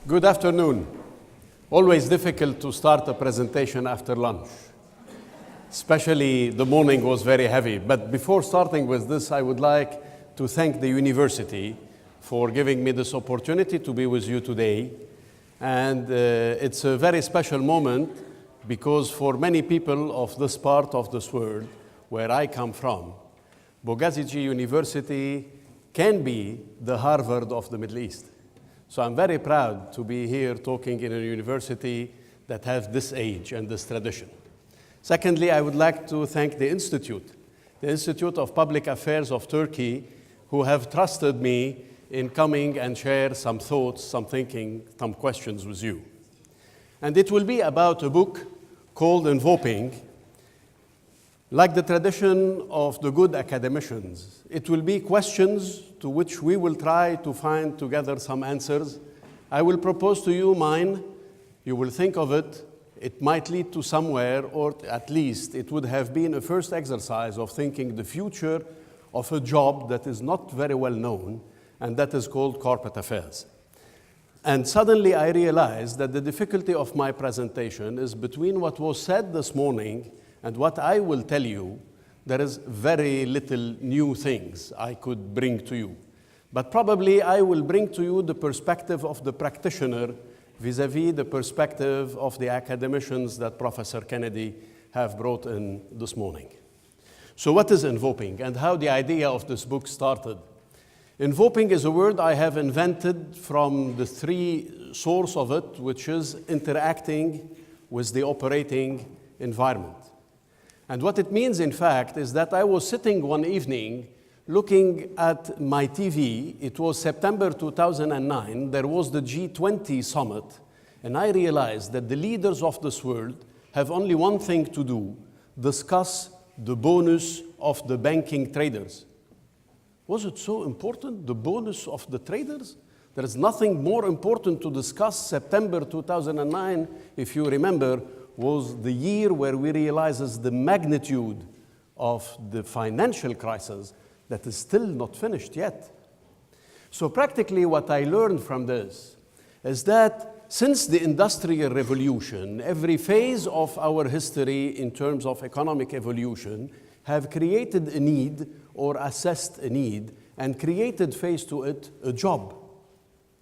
Good afternoon. Always difficult to start a presentation after lunch. Especially the morning was very heavy. But before starting with this, I would like to thank the university for giving me this opportunity to be with you today. And it's a very special moment because for many people of this part of this world where I come from, Bogazici University can be the Harvard of the Middle East. So I'm very proud to be here talking in a university that has this age and this tradition. Secondly, I would like to thank the Institute of Public Affairs of Turkey, who have trusted me in coming and share some thoughts, some thinking, some questions with you. And it will be about a book called EnvOping. Like the tradition of the good academicians, it will be questions to which we will try to find together some answers. I will propose to you mine. You will think of it. It might lead to somewhere, or at least it would have been a first exercise of thinking the future of a job that is not very well known, and that is called corporate affairs. And suddenly I realized that the difficulty of my presentation is between what was said this morning and what I will tell you. There is very little new things I could bring to you. But probably I will bring to you the perspective of the practitioner vis-a-vis the perspective of the academicians that Professor Kennedy have brought in this morning. So what is EnvOping and how the idea of this book started? EnvOping is a word I have invented from the three source of it, which is interacting with the operating environment. And what it means, in fact, is that I was sitting one evening looking at my TV. It was September 2009. There was the G20 summit. And I realized that the leaders of this world have only one thing to do: discuss the bonus of the banking traders. Was it so important, the bonus of the traders? There is nothing more important to discuss. September 2009, if you remember, was the year where we realized the magnitude of the financial crisis that is still not finished yet. So practically what I learned from this is that since the Industrial Revolution, every phase of our history in terms of economic evolution have created a need or assessed a need and created face to it a job.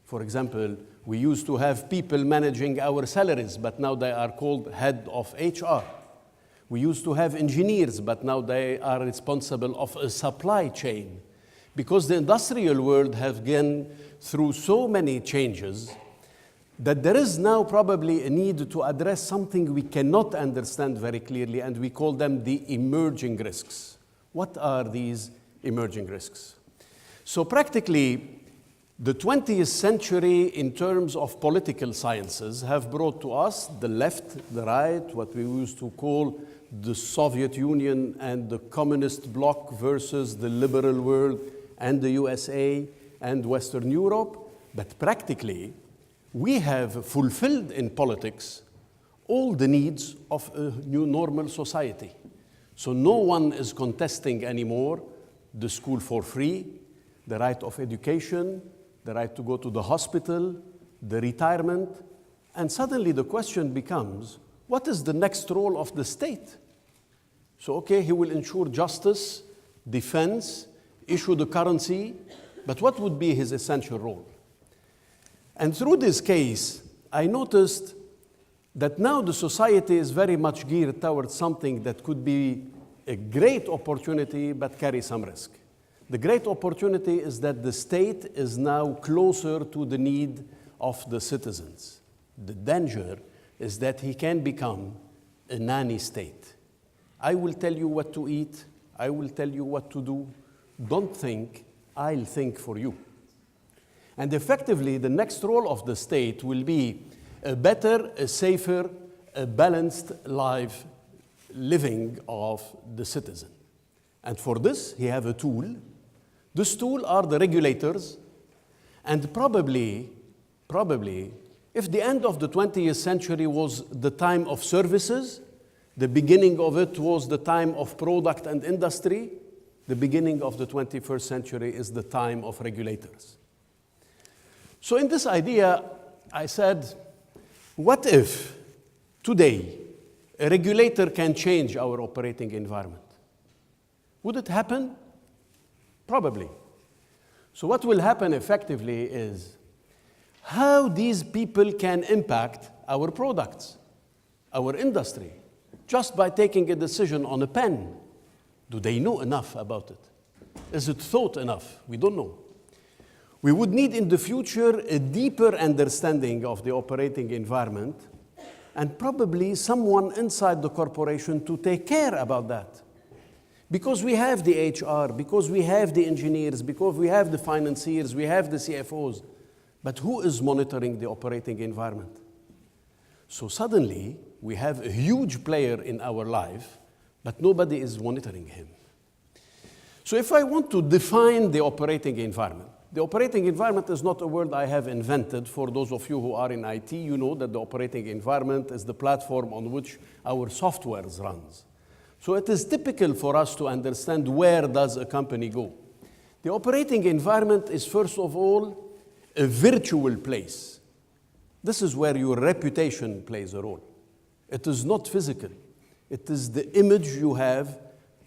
For example, we used to have people managing our salaries, but now they are called head of HR. We used to have engineers, but now they are responsible of a supply chain. Because the industrial world has gone through so many changes that there is now probably a need to address something we cannot understand very clearly, and we call them the emerging risks. What are these emerging risks? So practically, the 20th century in terms of political sciences have brought to us the left, the right, what we used to call the Soviet Union and the communist bloc versus the liberal world and the USA and Western Europe. But practically, we have fulfilled in politics all the needs of a new normal society. So no one is contesting anymore the school for free, the right of education, the right to go to the hospital, the retirement. And suddenly the question becomes, what is the next role of the state? So, okay, he will ensure justice, defense, issue the currency, but what would be his essential role? And through this case, I noticed that now the society is very much geared towards something that could be a great opportunity but carry some risk. The great opportunity is that the state is now closer to the need of the citizens. The danger is that he can become a nanny state. I will tell you what to eat. I will tell you what to do. Don't think, I'll think for you. And effectively, the next role of the state will be a better, a safer, a balanced life living of the citizen. And for this, he have a tool. This tool are the regulators, and probably, if the end of the 20th century was the time of services, the beginning of it was the time of product and industry, the beginning of the 21st century is the time of regulators. So in this idea, I said, what if today a regulator can change our operating environment? Would it happen? Probably. So what will happen effectively is how these people can impact our products, our industry, just by taking a decision on a pen. Do they know enough about it? Is it thought enough? We don't know. We would need in the future a deeper understanding of the operating environment and probably someone inside the corporation to take care about that. Because we have the HR, because we have the engineers, because we have the financiers, we have the CFOs. But who is monitoring the operating environment? So suddenly, we have a huge player in our life, but nobody is monitoring him. So if I want to define the operating environment, the operating environment is not a word I have invented. For those of you who are in IT, you know that the operating environment is the platform on which our software runs. So it is typical for us to understand where does a company go. The operating environment is, first of all, a virtual place. This is where your reputation plays a role. It is not physical. It is the image you have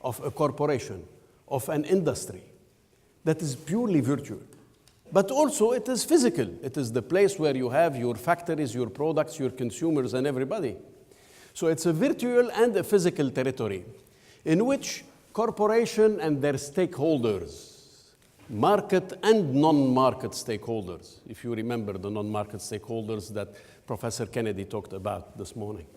of a corporation, of an industry. That is purely virtual. But also it is physical. It is the place where you have your factories, your products, your consumers, and everybody. So it's a virtual and a physical territory in which corporation and their stakeholders, market and non-market stakeholders, if you remember the non-market stakeholders that Professor Kennedy talked about this morning,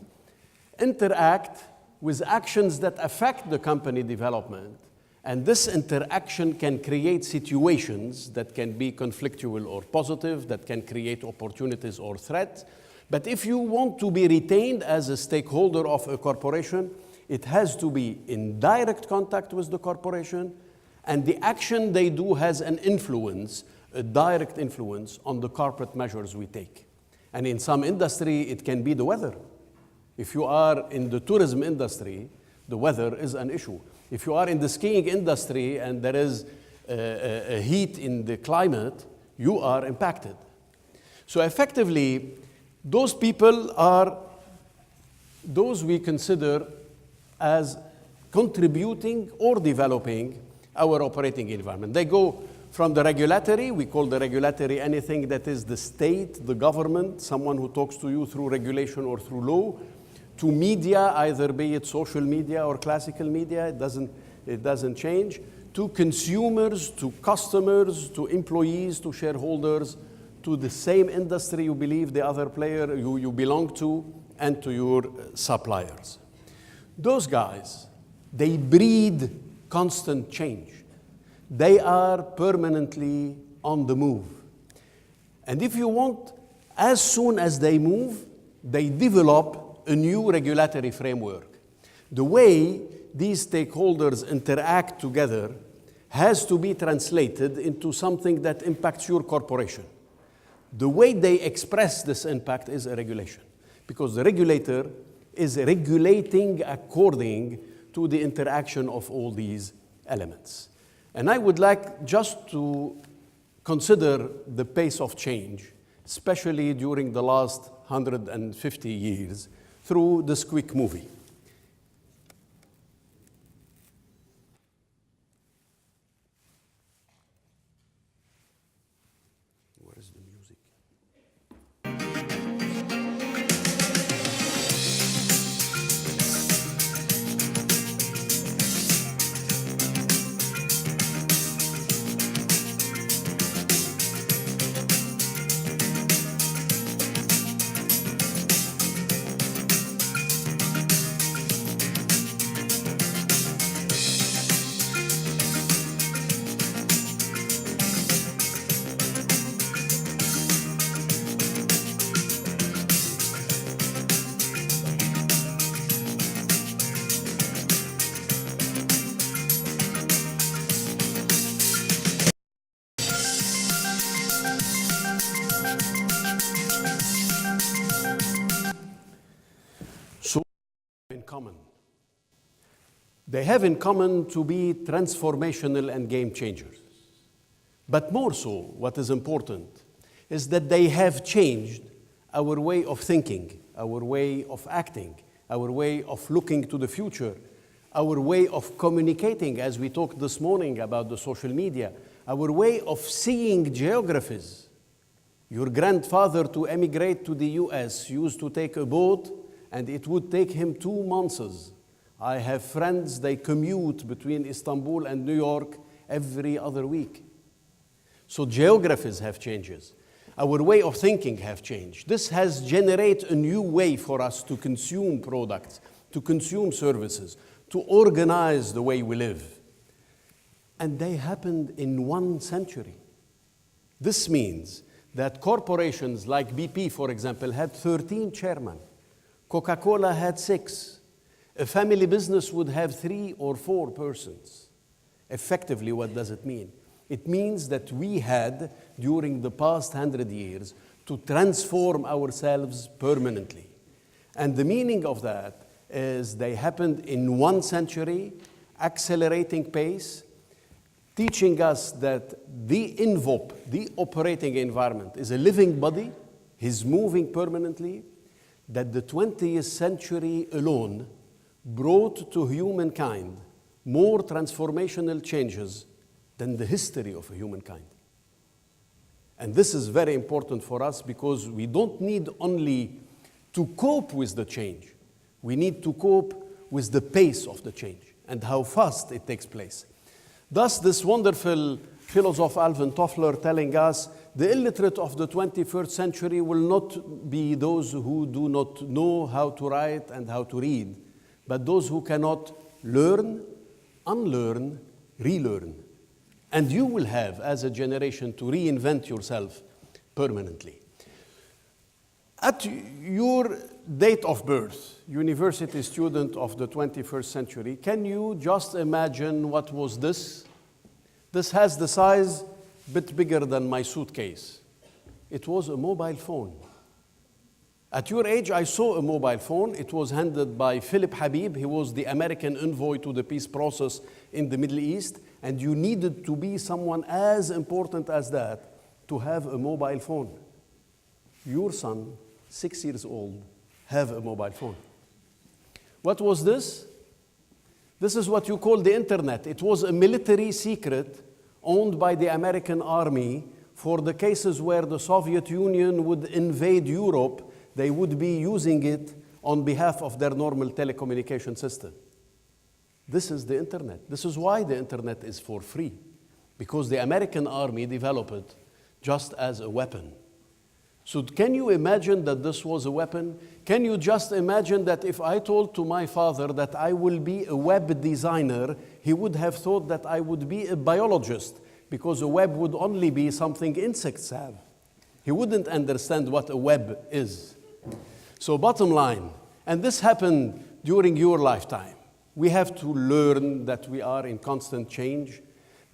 interact with actions that affect the company development. And this interaction can create situations that can be conflictual or positive, that can create opportunities or threats. But if you want to be retained as a stakeholder of a corporation, it has to be in direct contact with the corporation, and the action they do has an influence, a direct influence on the corporate measures we take. And in some industry, it can be the weather. If you are in the tourism industry, the weather is an issue. If you are in the skiing industry and there is a heat in the climate, you are impacted. So effectively, those people are those we consider as contributing or developing our operating environment. They go from the regulatory, we call the regulatory anything that is the state, the government, someone who talks to you through regulation or through law, to media, either be it social media or classical media, it doesn't change, to consumers, to customers, to employees, to shareholders, to the same industry you believe the other player you belong to, and to your suppliers. Those guys, they breed constant change. They are permanently on the move. And if you want, as soon as they move, they develop a new regulatory framework. The way these stakeholders interact together has to be translated into something that impacts your corporation. The way they express this impact is a regulation, because the regulator is regulating according to the interaction of all these elements. And I would like just to consider the pace of change, especially during the last 150 years, through this quick movie. Where is the music? In common. They have in common to be transformational and game changers. But more so, what is important is that they have changed our way of thinking, our way of acting, our way of looking to the future, our way of communicating, as we talked this morning about the social media, our way of seeing geographies. Your grandfather, to emigrate to the US, used to take a boat, and it would take him 2 months. I have friends, they commute between Istanbul and New York every other week. So geographies have changes. Our way of thinking have changed. This has generated a new way for us to consume products, to consume services, to organize the way we live. And they happened in 1 century. This means that corporations like BP, for example, had 13 chairmen. Coca-Cola had 6. A family business would have 3 or 4 persons. Effectively, what does it mean? It means that we had, during the past 100 years, to transform ourselves permanently. And the meaning of that is they happened in 1 century, accelerating pace, teaching us that the EnvOp, the operating environment, is a living body, is moving permanently, that the 20th century alone brought to humankind more transformational changes than the history of humankind. And this is very important for us because we don't need only to cope with the change, we need to cope with the pace of the change and how fast it takes place. Thus, this wonderful philosopher Alvin Toffler telling us the illiterate of the 21st century will not be those who do not know how to write and how to read, but those who cannot learn, unlearn, relearn. And you will have, as a generation, to reinvent yourself permanently. At your date of birth, university student of the 21st century, can you just imagine what was this? This has the size a bit bigger than my suitcase. It was a mobile phone. At your age, I saw a mobile phone. It was handed by Philip Habib. He was the American envoy to the peace process in the Middle East, and you needed to be someone as important as that to have a mobile phone. Your son, 6 years old, have a mobile phone. What was this? This is what you call the internet. It was a military secret owned by the American army for the cases where the Soviet Union would invade Europe. They would be using it on behalf of their normal telecommunication system. This is the internet. This is why the internet is for free, because the American army developed it just as a weapon. So can you imagine that this was a weapon? Can you just imagine that if I told to my father that I will be a web designer, he would have thought that I would be a biologist, because a web would only be something insects have. He wouldn't understand what a web is. So bottom line, and this happened during your lifetime, we have to learn that we are in constant change,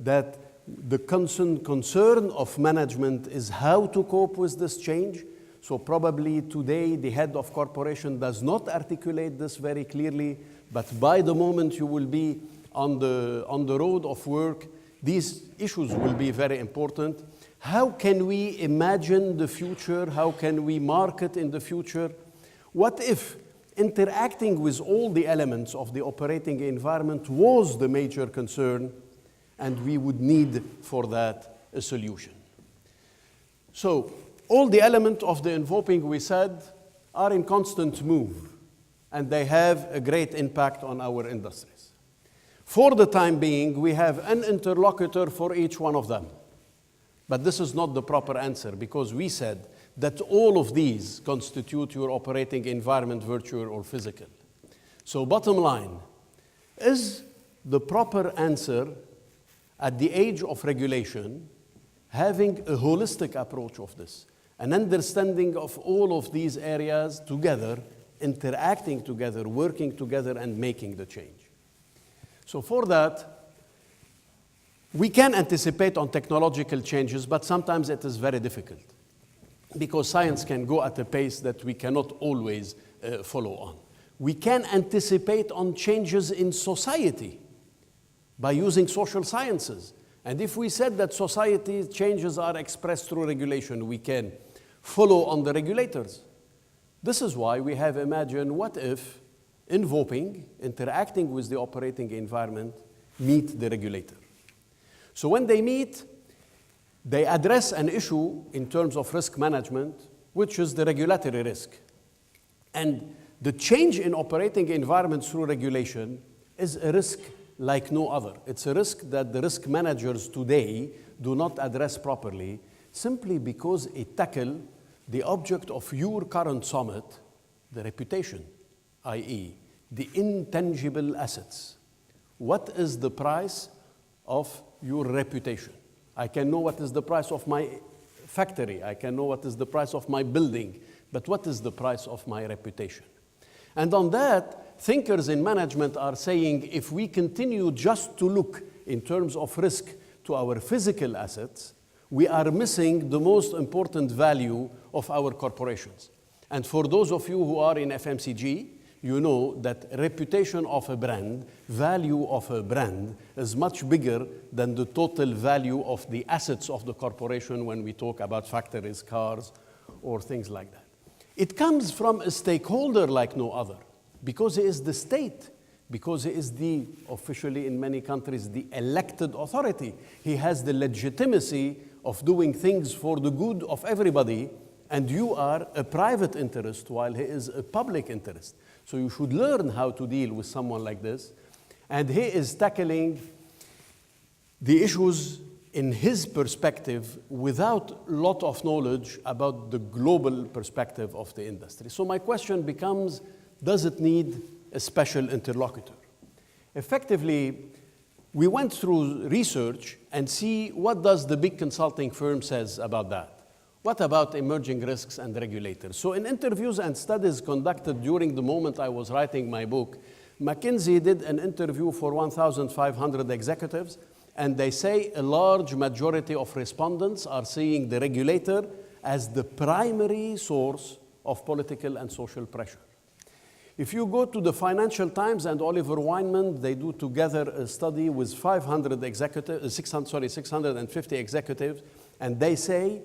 that the concern of management is how to cope with this change. So probably today the head of corporation does not articulate this very clearly, but by the moment you will be on the road of work, these issues will be very important. How can we imagine the future? How can we market in the future? What if interacting with all the elements of the operating environment was the major concern, and we would need for that a solution? So all the elements of the EnvOping, we said, are in constant move, and they have a great impact on our industries. For the time being, we have an interlocutor for each one of them. But this is not the proper answer, because we said that all of these constitute your operating environment, virtual or physical. So bottom line, is the proper answer at the age of regulation having a holistic approach of this, an understanding of all of these areas together, interacting together, working together, and making the change? So for that, we can anticipate on technological changes, but sometimes it is very difficult, because science can go at a pace that we cannot always follow on. We can anticipate on changes in society by using social sciences. And if we said that society changes are expressed through regulation, we can follow on the regulators. This is why we have imagined what if EnvOping, interacting with the operating environment, meet the regulator. So when they meet, they address an issue in terms of risk management, which is the regulatory risk. And the change in operating environment through regulation is a risk like no other. It's a risk that the risk managers today do not address properly, simply because it tackles the object of your current summit, the reputation, i.e., the intangible assets. What is the price of your reputation? I can know what is the price of my factory. I can know what is the price of my building. But what is the price of my reputation? And on that, thinkers in management are saying if we continue just to look in terms of risk to our physical assets, we are missing the most important value of our corporations. And for those of you who are in FMCG, you know that reputation of a brand, value of a brand, is much bigger than the total value of the assets of the corporation when we talk about factories, cars, or things like that. It comes from a stakeholder like no other, because he is the state, because he is the, officially in many countries, the elected authority. He has the legitimacy of doing things for the good of everybody, and you are a private interest while he is a public interest. So you should learn how to deal with someone like this. And he is tackling the issues in his perspective without a lot of knowledge about the global perspective of the industry. So my question becomes, does it need a special interlocutor? Effectively, we went through research and see what does the big consulting firm says about that. What about emerging risks and regulators? So in interviews and studies conducted during the moment I was writing my book, McKinsey did an interview for 1,500 executives, and they say a large majority of respondents are seeing the regulator as the primary source of political and social pressure. If you go to the Financial Times and Oliver Wyman, they do together a study with 650 executives, and they say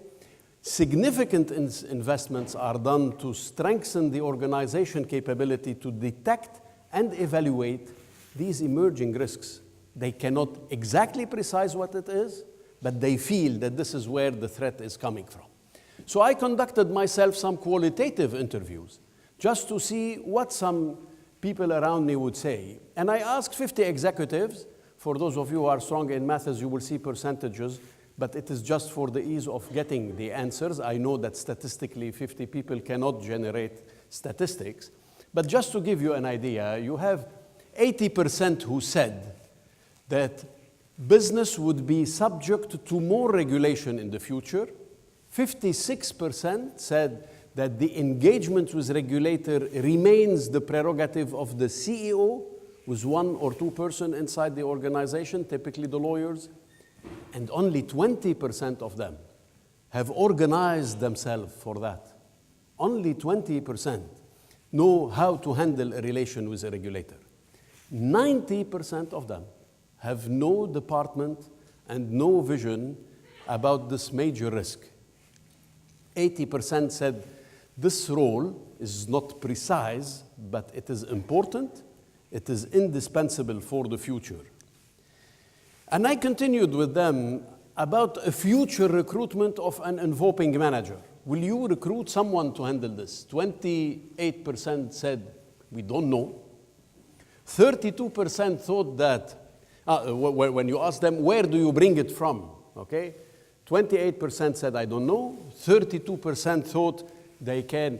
significant investments are done to strengthen the organization capability to detect and evaluate these emerging risks. They cannot exactly precise what it is, but they feel that this is where the threat is coming from. So I conducted myself some qualitative interviews just to see what some people around me would say. And I asked 50 executives. For those of you who are strong in math, you will see percentages, but it is just for the ease of getting the answers. I know that statistically 50 people cannot generate statistics, but just to give you an idea, you have 80% who said that business would be subject to more regulation in the future. 56% said that the engagement with regulator remains the prerogative of the CEO, with 1 or 2 persons inside the organization, typically the lawyers. And only 20% of them have organized themselves for that. Only 20% know how to handle a relation with a regulator. 90% of them have no department and no vision about this major risk. 80% said this role is not precise, but it is important, it is indispensable for the future. And I continued with them about a future recruitment of an EnvOping manager. Will you recruit someone to handle this? 28% said, we don't know. 32% thought that, when you ask them, where do you bring it from? Okay? 28% said, I don't know. 32% thought they can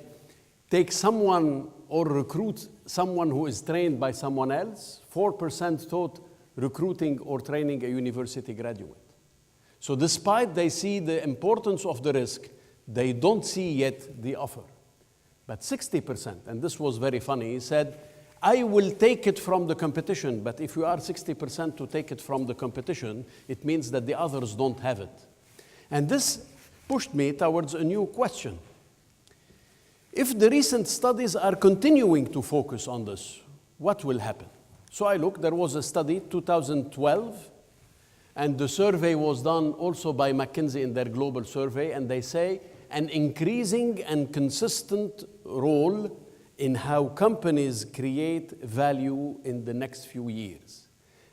take someone or recruit someone who is trained by someone else. 4% thought recruiting or training a university graduate. So despite they see the importance of the risk, they don't see yet the offer. But 60%, and this was very funny, said, I will take it from the competition, but if you are 60% to take it from the competition, it means that the others don't have it. And this pushed me towards a new question. If the recent studies are continuing to focus on this, what will happen? So I looked, there was a study, 2012, and the survey was done also by McKinsey in their global survey, and they say an increasing and consistent role in how companies create value in the next few years.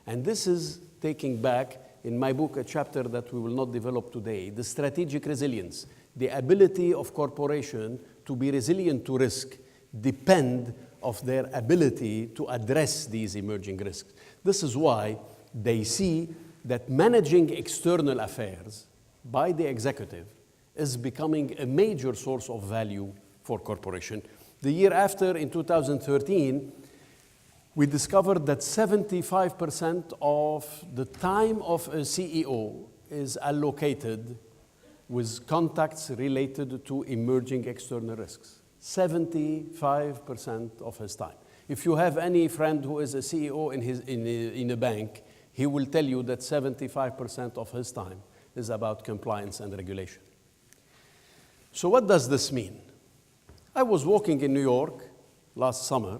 And this is taking back, in my book, a chapter that we will not develop today, the strategic resilience. The ability of corporation to be resilient to risk depend of their ability to address these emerging risks. This is why they see that managing external affairs by the executive is becoming a major source of value for corporation. The year after, in 2013, we discovered that 75% of the time of a CEO is allocated with contacts related to emerging external risks. 75% of his time. If you have any friend who is a CEO in a bank, he will tell you that 75% of his time is about compliance and regulation. So what does this mean? I was walking in New York last summer,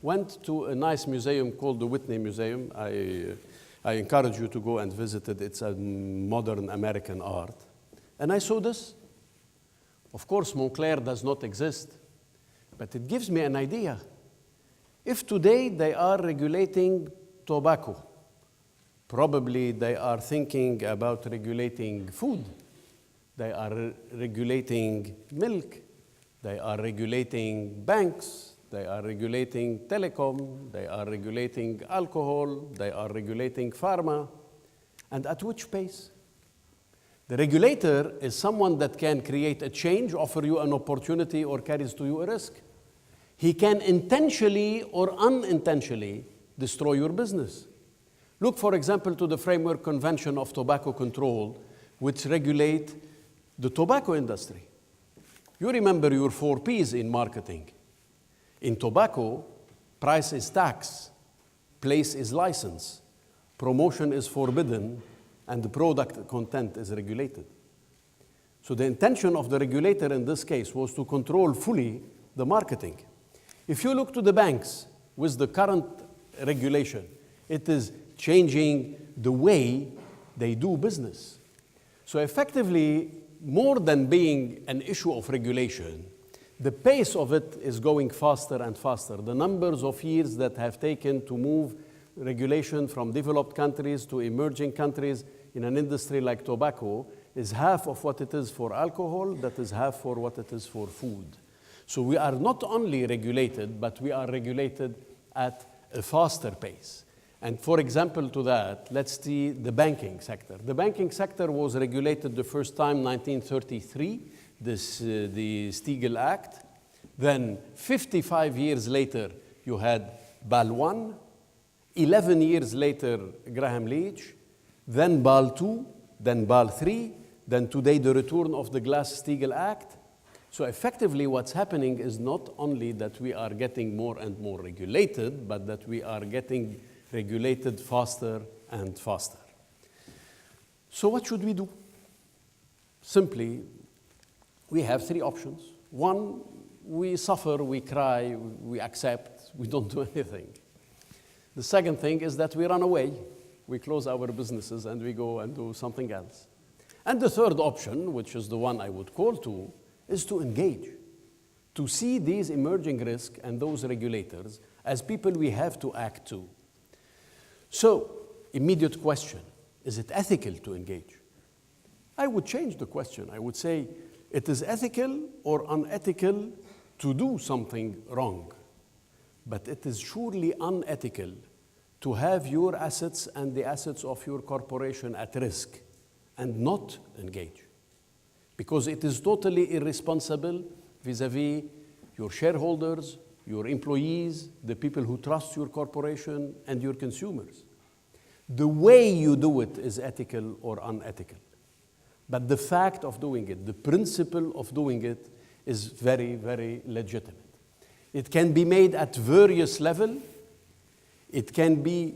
went to a nice museum called the Whitney Museum. I encourage you to go and visit it. It's a modern American art. And I saw this. Of course, Montclair does not exist, but it gives me an idea. If today they are regulating tobacco, probably they are thinking about regulating food. They are regulating milk. They are regulating banks. They are regulating telecom. They are regulating alcohol. They are regulating pharma. And at which pace? The regulator is someone that can create a change, offer you an opportunity, or carries to you a risk. He can intentionally or unintentionally destroy your business. Look, for example, to the Framework Convention of Tobacco Control, which regulate the tobacco industry. You remember your 4 Ps in marketing. In tobacco, price is tax, place is license, promotion is forbidden, and the product content is regulated. So the intention of the regulator in this case was to control fully the marketing. If you look to the banks with the current regulation, it is changing the way they do business. So effectively, more than being an issue of regulation, the pace of it is going faster and faster. The numbers of years that have taken to move regulation from developed countries to emerging countries in an industry like tobacco is half of what it is for alcohol, that is half for what it is for food. So we are not only regulated, but we are regulated at a faster pace. And for example to that, let's see the banking sector. The banking sector was regulated the first time in 1933, the Stiegel Act. Then 55 years later, you had BAL I. 11 years later, Graham Leach. Then BAL II, then BAL III, then today the return of the Glass-Steagall Act. So effectively what's happening is not only that we are getting more and more regulated, but that we are getting regulated faster and faster. So what should we do? Simply, we have 3 options. 1, we suffer, we cry, we accept, we don't do anything. The second thing is that we run away. We close our businesses and we go and do something else. And the third option, which is the one I would call to, is to engage, to see these emerging risks and those regulators as people we have to act to. So, immediate question, is it ethical to engage? I would change the question. I would say, it is ethical or unethical to do something wrong, but it is surely unethical to have your assets and the assets of your corporation at risk and not engage. Because it is totally irresponsible vis-a-vis your shareholders, your employees, the people who trust your corporation, and your consumers. The way you do it is ethical or unethical. But the fact of doing it, the principle of doing it, is very, very legitimate. It can be made at various levels. It can be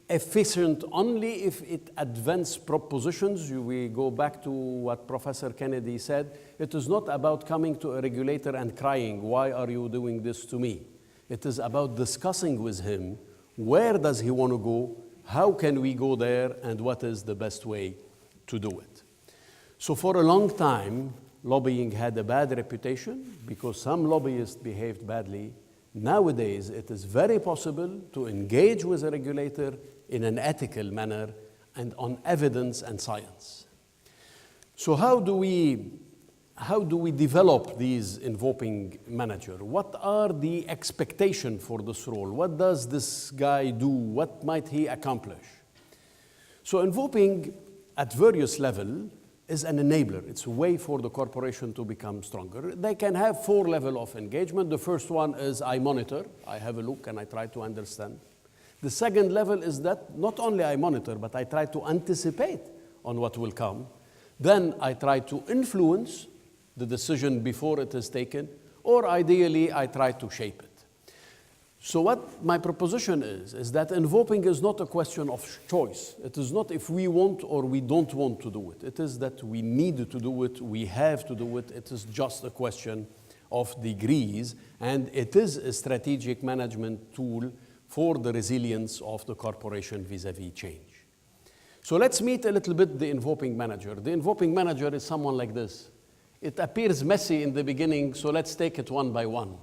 efficient only if it advances propositions. We go back to what Professor Kennedy said. It is not about coming to a regulator and crying, why are you doing this to me? It is about discussing with him, where does he want to go, how can we go there, and what is the best way to do it. So for a long time, lobbying had a bad reputation because some lobbyists behaved badly. Nowadays, it is very possible to engage with a regulator in an ethical manner and on evidence and science. So how do we develop these EnvOping manager? What are the expectations for this role? What does this guy do? What might he accomplish? So EnvOping at various levels is an enabler. It's a way for the corporation to become stronger. They can have 4 levels of engagement. The first one is I monitor. I have a look and I try to understand. The second level is that not only I monitor, but I try to anticipate on what will come. Then I try to influence the decision before it is taken, or ideally I try to shape it. So what my proposition is that EnvOping is not a question of choice. It is not if we want or we don't want to do it. It is that we need to do it, we have to do it. It is just a question of degrees, and it is a strategic management tool for the resilience of the corporation vis-à-vis change. So let's meet a little bit the EnvOping manager. The EnvOping manager is someone like this. It appears messy in the beginning, so let's take it one by one.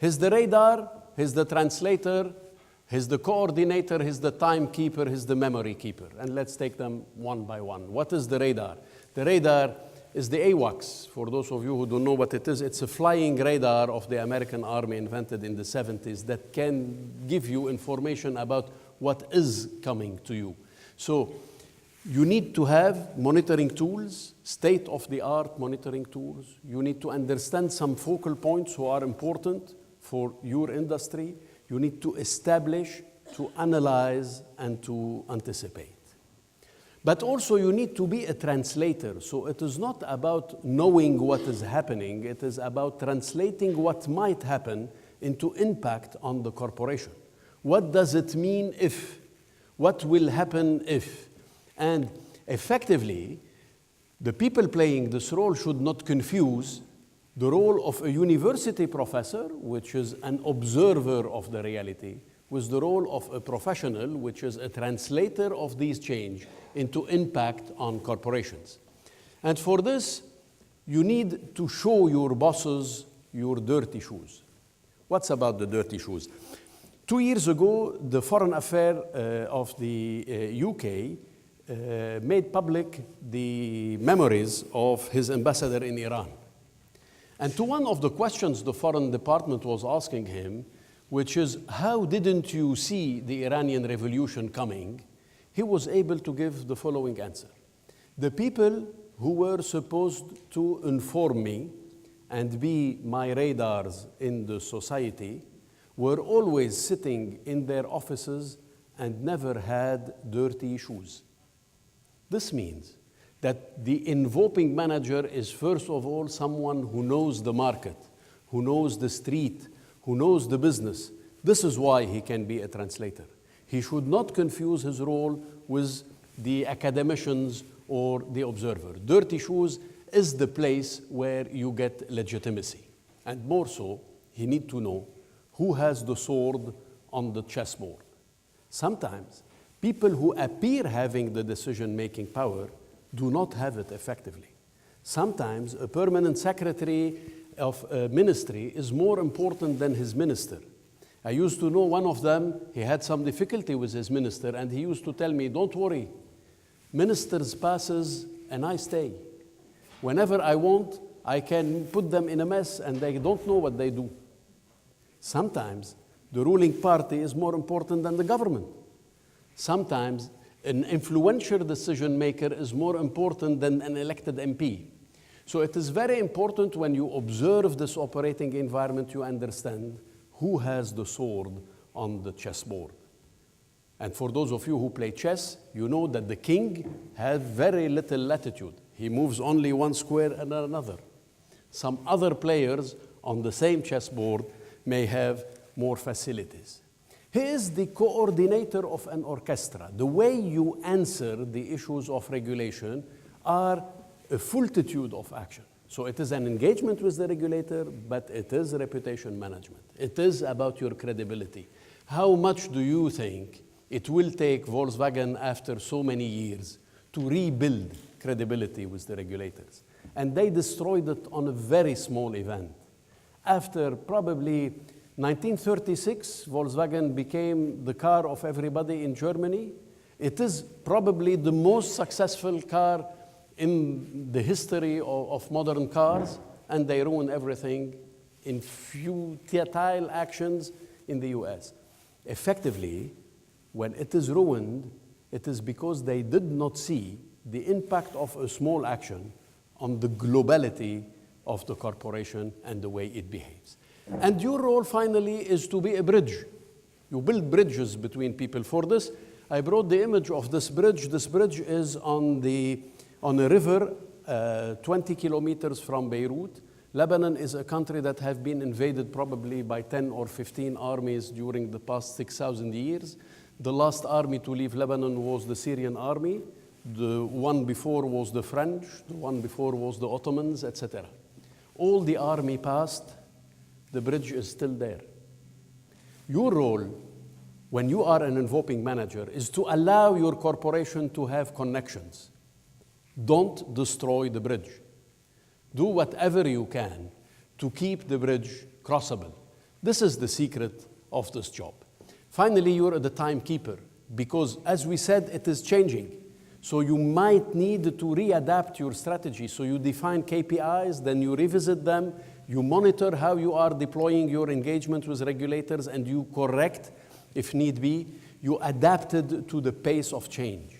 He's the radar, he's the translator, he's the coordinator, he's the timekeeper, he's the memory keeper. And let's take them one by one. What is the radar? The radar is the AWACS. For those of you who don't know what it is, it's a flying radar of the American Army invented in the 70s that can give you information about what is coming to you. So you need to have monitoring tools, state-of-the-art monitoring tools. You need to understand some focal points who are important for your industry. You need to establish, to analyze, and to anticipate. But also you need to be a translator. So it is not about knowing what is happening. It is about translating what might happen into impact on the corporation. What does it mean if? What will happen if? And effectively, the people playing this role should not confuse the role of a university professor, which is an observer of the reality, with the role of a professional, which is a translator of these change into impact on corporations. And for this, you need to show your bosses your dirty shoes. What's about the dirty shoes? 2 years ago, the Foreign Affairs of the UK made public the memories of his ambassador in Iran. And to one of the questions the Foreign Department was asking him, which is, how didn't you see the Iranian revolution coming? He was able to give the following answer. The people who were supposed to inform me and be my radars in the society were always sitting in their offices and never had dirty shoes. This means that the EnvOping manager is first of all someone who knows the market, who knows the street, who knows the business. This is why he can be a translator. He should not confuse his role with the academicians or the observer. Dirty shoes is the place where you get legitimacy. And more so, he needs to know who has the sword on the chessboard. Sometimes, people who appear having the decision-making power do not have it effectively. Sometimes, a permanent secretary of a ministry is more important than his minister. I used to know one of them, he had some difficulty with his minister, and he used to tell me, don't worry, ministers passes and I stay. Whenever I want, I can put them in a mess and they don't know what they do. Sometimes the ruling party is more important than the government. Sometimes an influential decision maker is more important than an elected MP. So it is very important when you observe this operating environment, you understand who has the sword on the chessboard. And for those of you who play chess, you know that the king has very little latitude. He moves only one square and another. Some other players on the same chessboard may have more facilities. He is the coordinator of an orchestra. The way you answer the issues of regulation are a multitude of action. So it is an engagement with the regulator, but it is reputation management. It is about your credibility. How much do you think it will take Volkswagen after so many years to rebuild credibility with the regulators? and they destroyed it on a very small event. After probably 1936, Volkswagen became the car of everybody in Germany. It is probably the most successful car in the history of modern cars, and they ruin everything in futile actions in the US. Effectively, when it is ruined, it is because they did not see the impact of a small action on the globality of the corporation and the way it behaves. And your role, finally, is to be a bridge. You build bridges between people. For this, I brought the image of this bridge. This bridge is on a river 20 kilometers from Beirut. Lebanon is a country that has been invaded probably by 10 or 15 armies during the past 6,000 years. The last army to leave Lebanon was the Syrian army. The one before was the French. The one before was the Ottomans, etc. All the army passed. The bridge is still there. Your role, when you are an EnvOping manager, is to allow your corporation to have connections. Don't destroy the bridge. Do whatever you can to keep the bridge crossable. This is the secret of this job. Finally, you're the timekeeper, because as we said, it is changing. So you might need to readapt your strategy. So you define KPIs, then you revisit them, you monitor how you are deploying your engagement with regulators, and you correct if need be. You adapted to the pace of change.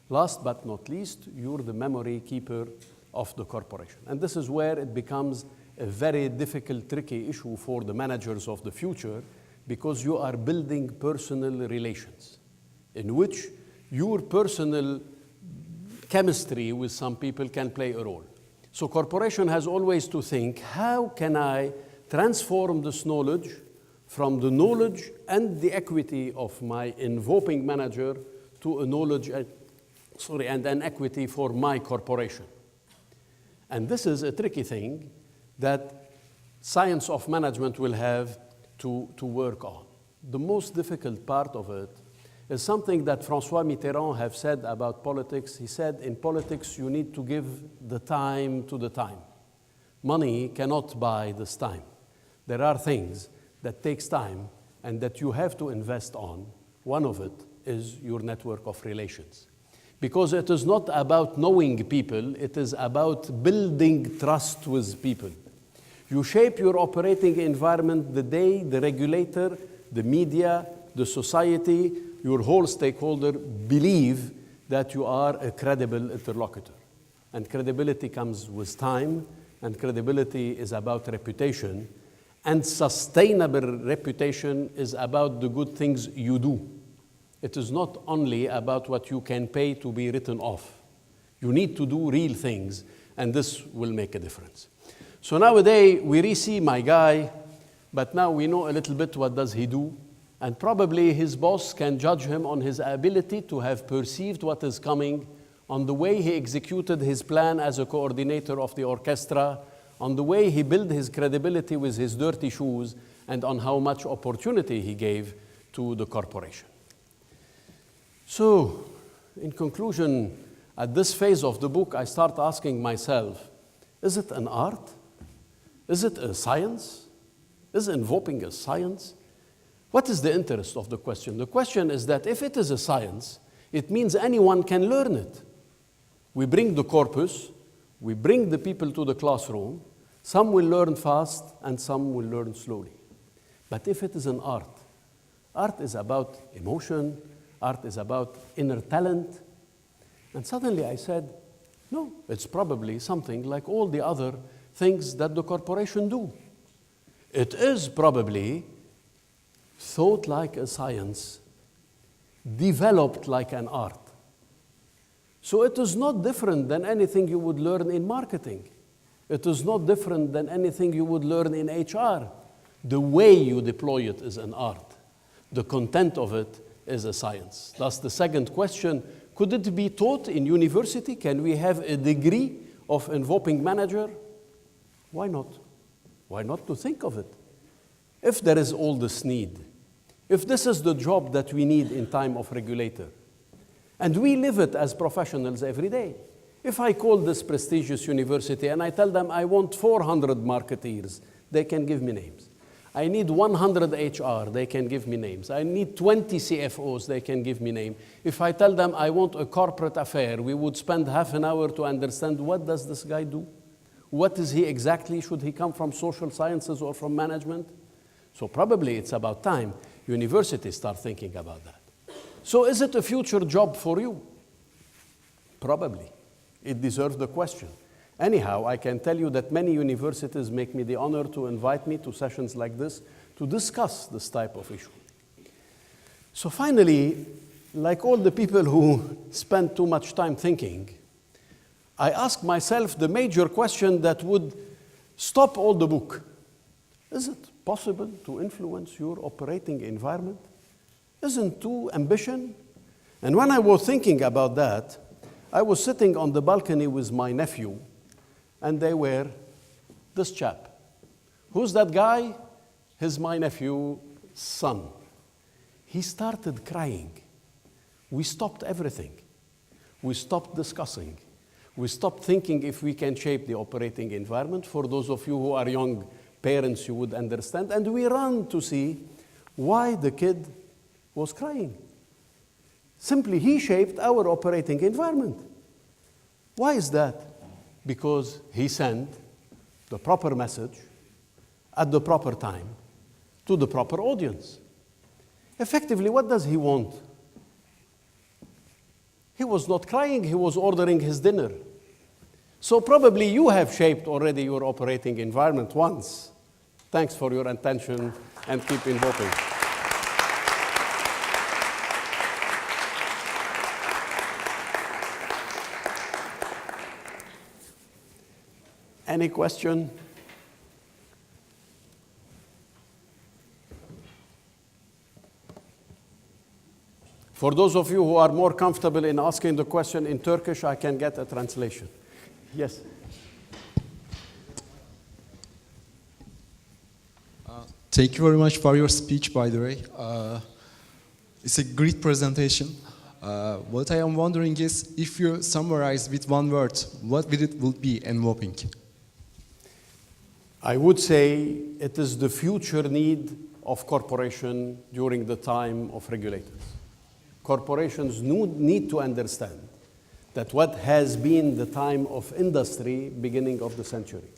Last but not least, you're the memory keeper of the corporation. And this is where it becomes a very difficult, tricky issue for the managers of the future, because you are building personal relations in which your personal chemistry with some people can play a role. So corporation has always to think, how can I transform this knowledge from the knowledge and the equity of my EnvOping manager to a knowledge and an equity for my corporation? And this is a tricky thing that science of management will have to work on. The most difficult part of it is something that François Mitterrand have said about politics. He said, in politics, you need to give the time to the time. Money cannot buy this time. There are things that takes time and that you have to invest on. One of it is your network of relations. Because it is not about knowing people, it is about building trust with people. You shape your operating environment the day the regulator, the media, the society, your whole stakeholder believe that you are a credible interlocutor. And credibility comes with time, and credibility is about reputation, and sustainable reputation is about the good things you do. It is not only about what you can pay to be written off. You need to do real things, and this will make a difference. So nowadays, we re-see my guy, but now we know a little bit what does he do, and probably his boss can judge him on his ability to have perceived what is coming, on the way he executed his plan as a coordinator of the orchestra, on the way he built his credibility with his dirty shoes, and on how much opportunity he gave to the corporation. So, in conclusion, at this phase of the book, I start asking myself, is it an art? Is it a science? Is EnvOping a science? What is the interest of the question? The question is that if it is a science, it means anyone can learn it. We bring the corpus, we bring the people to the classroom, some will learn fast and some will learn slowly. But if it is an art is about emotion, art is about inner talent. And suddenly I said, no, it's probably something like all the other things that the corporation do. It is probably thought like a science, developed like an art. So it is not different than anything you would learn in marketing. It is not different than anything you would learn in HR. The way you deploy it is an art. The content of it is a science. Thus, the second question, could it be taught in university? Can we have a degree of EnvOping manager? Why not? Why not to think of it? If there is all this need, if this is the job that we need in time of regulator, and we live it as professionals every day, If I call this prestigious university and I tell them I want 400 marketeers, they can give me names. I need 100 HR, they can give me names. I need 20 CFOs, they can give me name. If I tell them I want a corporate affair, we would spend half an hour to understand what does this guy do? What is he exactly? Should he come from social sciences or from management? So probably it's about time universities start thinking about that. So is it a future job for you? Probably. It deserves the question. Anyhow, I can tell you that many universities make me the honor to invite me to sessions like this to discuss this type of issue. So finally, like all the people who spend too much time thinking, I ask myself the major question that would stop all the book. Is it possible to influence your operating environment? Isn't too ambition? And when I was thinking about that, I was sitting on the balcony with my nephew, and they were this chap. Who's that guy? He's my nephew's son. He started crying. We stopped everything. We stopped discussing. We stopped thinking if we can shape the operating environment. For those of you who are young parents, you would understand. And we ran to see why the kid was crying. Simply, he shaped our operating environment. Why is that? Because he sent the proper message at the proper time to the proper audience. Effectively, what does he want? He was not crying, he was ordering his dinner. So probably you have shaped already your operating environment once. Thanks for your attention and keep EnvOping. Any question? For those of you who are more comfortable in asking the question in Turkish, I can get a translation. Yes. Thank you very much for your speech, by the way. It's a great presentation. What I am wondering is, if you summarize with one word, what would be EnvOping? I would say it is the future need of corporation during the time of regulators. Corporations need to understand that what has been the time of industry, beginning of the century,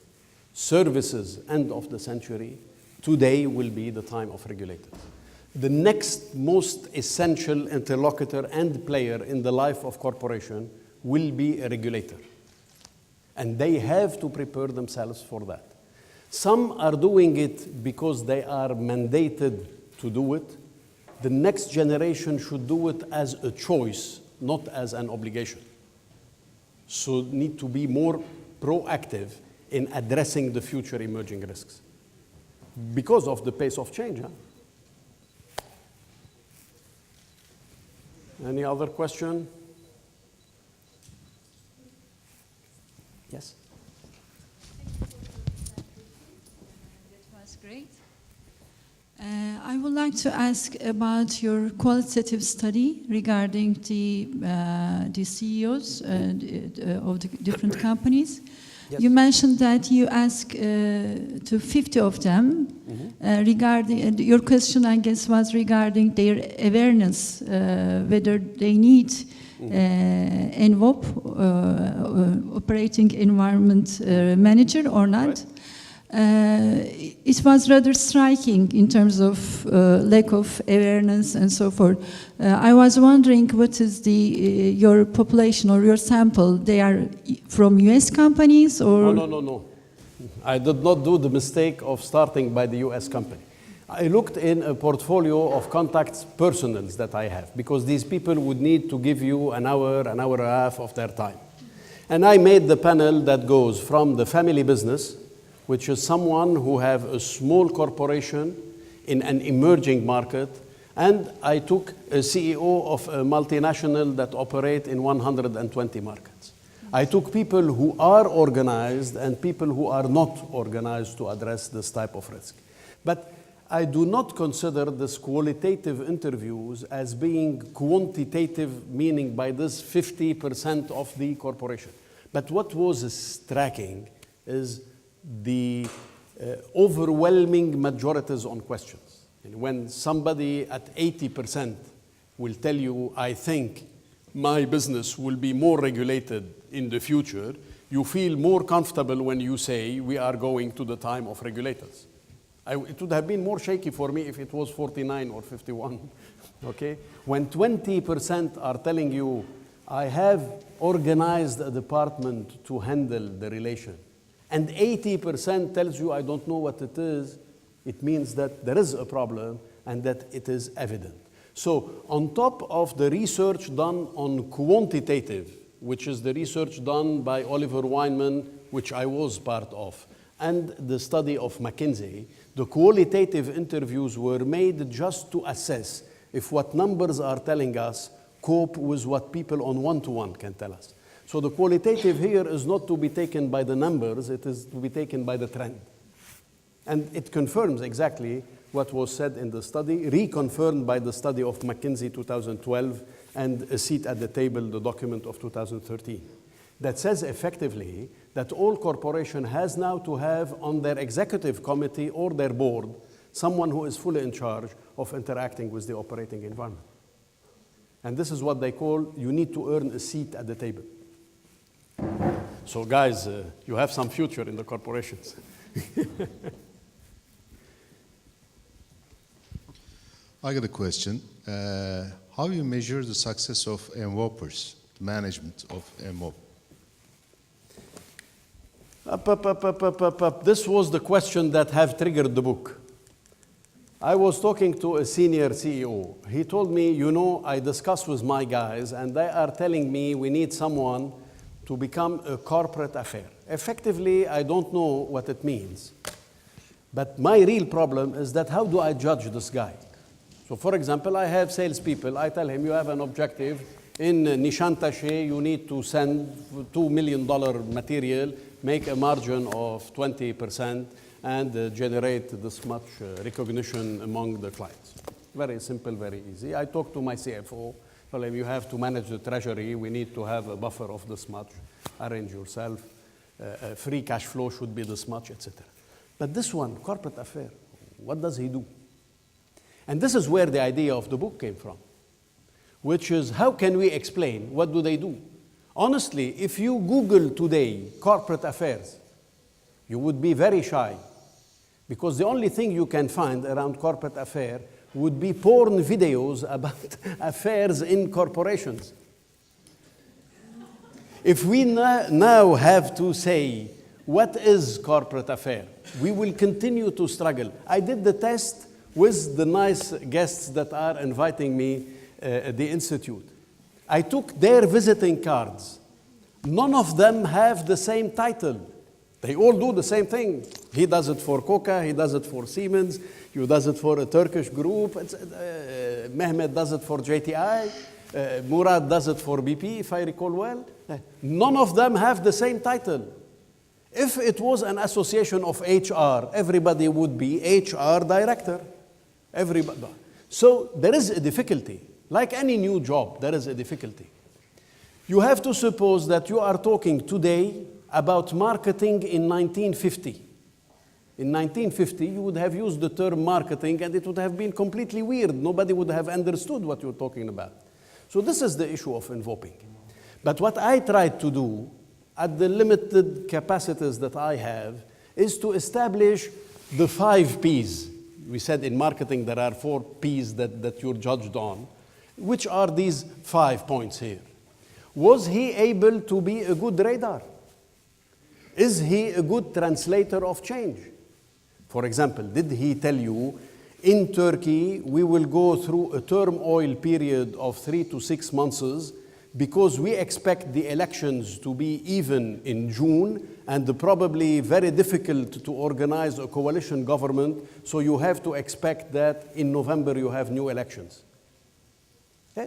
services, end of the century, today will be the time of regulators. The next most essential interlocutor and player in the life of corporation will be a regulator. And they have to prepare themselves for that. Some are doing it because they are mandated to do it. The next generation should do it as a choice, not as an obligation. So need to be more proactive in addressing the future emerging risks because of the pace of change. Huh? Any other question? Yes? That was great. I would like to ask about your qualitative study regarding the CEOs of the different companies. Yes. You mentioned that you asked to 50 of them regarding, your question, I guess, was regarding their awareness, whether they need EnvOp, operating environment manager or not. Right. It was rather striking in terms of lack of awareness and so forth. I was wondering, what is your population or your sample? They are from US companies or? No. I did not do the mistake of starting by the US company. I looked in a portfolio of contacts personals that I have, because these people would need to give you an hour and a half of their time. And I made the panel that goes from the family business, which is someone who have a small corporation in an emerging market, and I took a CEO of a multinational that operate in 120 markets. I took people who are organized and people who are not organized to address this type of risk. But I do not consider this qualitative interviews as being quantitative, meaning by this 50% of the corporation. But what was striking is the overwhelming majorities on questions. And when somebody at 80% will tell you, I think my business will be more regulated in the future, you feel more comfortable when you say we are going to the time of regulators. It would have been more shaky for me if it was 49 or 51, okay? When 20% are telling you, I have organized a department to handle the relation, and 80% tells you, I don't know what it is, it means that there is a problem and that it is evident. So on top of the research done on quantitative, which is the research done by Oliver Wyman, which I was part of, and the study of McKinsey, the qualitative interviews were made just to assess if what numbers are telling us cope with what people on one-to-one can tell us. So the qualitative here is not to be taken by the numbers, it is to be taken by the trend. And it confirms exactly what was said in the study, reconfirmed by the study of McKinsey 2012 and A Seat at the Table, the document of 2013. That says effectively that all corporation has now to have on their executive committee or their board someone who is fully in charge of interacting with the operating environment. And this is what they call, you need to earn a seat at the table. So guys, you have some future in the corporations. I got a question. How do you measure the success of EnvOpers, management of EnvOp? This was the question that have triggered the book. I was talking to a senior CEO. He told me, you know, I discussed with my guys and they are telling me we need someone to become a corporate affair. Effectively, I don't know what it means. But my real problem is that how do I judge this guy? So for example, I have salespeople. I tell him, you have an objective. In Nishan Taché, you need to send $2 million material, make a margin of 20%, and generate this much recognition among the clients. Very simple, very easy. I talked to my CFO. Tell him, you have to manage the treasury. We need to have a buffer of this much. Arrange yourself. Free cash flow should be this much, etc. But this one, corporate affair, what does he do? And this is where the idea of the book came from, which is how can we explain what do they do? Honestly, if you Google today corporate affairs, you would be very shy because the only thing you can find around corporate affair would be porn videos about affairs in corporations. If we now have to say what is corporate affair, we will continue to struggle. I did the test with the nice guests that are inviting me at the Institute. I took their visiting cards. None of them have the same title. They all do the same thing. He does it for Coca, he does it for Siemens, you does it for a Turkish group, Mehmet does it for JTI, Murad does it for BP, if I recall well. None of them have the same title. If it was an association of HR, everybody would be HR director. Everybody. So there is a difficulty. Like any new job, there is a difficulty. You have to suppose that you are talking today about marketing in 1950. In 1950, you would have used the term marketing and it would have been completely weird. Nobody would have understood what you're talking about. So this is the issue of EnvOping. But what I tried to do at the limited capacities that I have is to establish the 5 Ps. We said in marketing there are 4 Ps that you're judged on. Which are these 5 points here? Was he able to be a good radar? Is he a good translator of change? For example, did he tell you, in Turkey, we will go through a turmoil period of 3 to 6 months because we expect the elections to be even in June and probably very difficult to organize a coalition government, so you have to expect that in November you have new elections.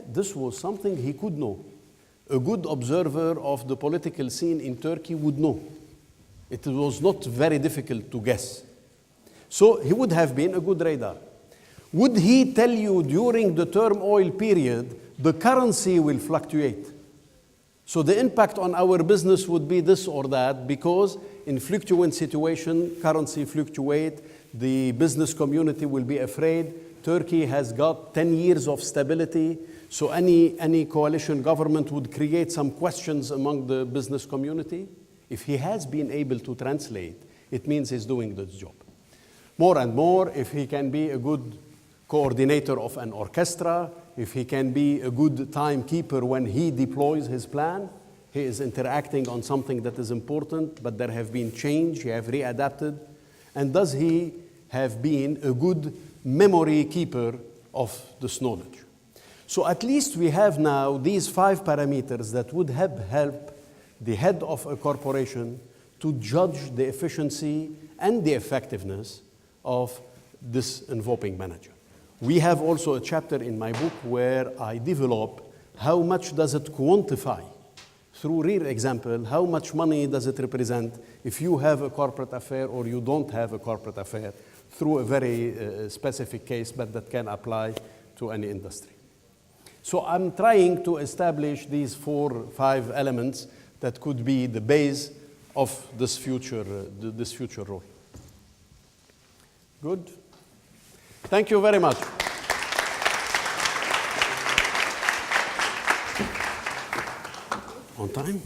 This was something he could know. A good observer of the political scene in Turkey would know. It was not very difficult to guess. So he would have been a good radar. Would he tell you during the turmoil period the currency will fluctuate? So the impact on our business would be this or that, because in fluctuant situation, currency fluctuate, the business community will be afraid. Turkey has got 10 years of stability, so any coalition government would create some questions among the business community. If he has been able to translate, it means he's doing this job. More and more, if he can be a good coordinator of an orchestra, if he can be a good timekeeper when he deploys his plan, he is interacting on something that is important, but there have been change, he have readapted, and does he have been a good memory keeper of this knowledge? So at least we have now these 5 parameters that would help the head of a corporation to judge the efficiency and the effectiveness of this EnvOping manager. We have also a chapter in my book where I develop how much does it quantify, through real example, how much money does it represent if you have a corporate affair or you don't have a corporate affair, through a very specific case, but that can apply to any industry. So I'm trying to establish these 4, 5 elements that could be the base of this future role. Good? Thank you very much. On time?